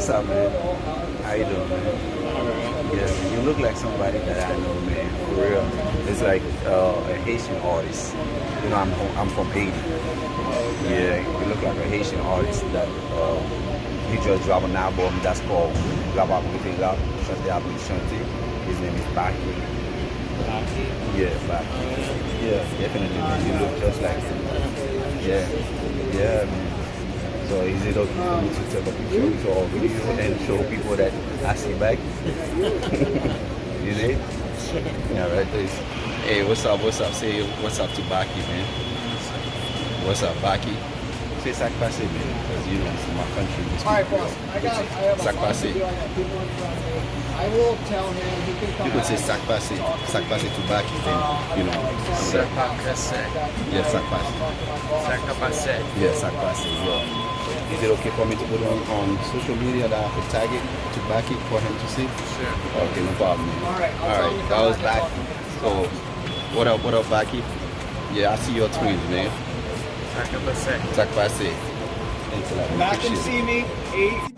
What's up, man? How you doing, man? Yeah, man, you look like somebody that I know, man. For real. It's like a Haitian artist. You know, I'm from Haiti. Yeah, you look like a Haitian artist that he just dropped an album that's called Gaba Britela, Chante Abri Chante. His name is Baky. Baky? Yeah, Baky. Yeah, definitely, man. You look just like him. Yeah, yeah, man. So is it okay for me to take a picture with your video and show people that I see Baky? You see? Yeah, right there. Hey, what's up? What's up? Say what's up to Baky, man. What's up, Baky? Say sac passé, man, because you know it's my country. All right, boss. I have sac a lot to passé. do. I got people in front of me. I will tell him he can come. You could say back. sac passé to Baky, then you know. Sac passé. Yeah, sac passé. Sac passé. Yeah, sac passé. Yeah. Is it okay for me to put it on social media that I could tag it to Baky for him to see? Sure. Okay, no problem. Man. All right. All right. That was Baky. So, what up, Baky? Yeah, I see your twins, man. Sac passé. Sac passé. Until I Back and see me. 8.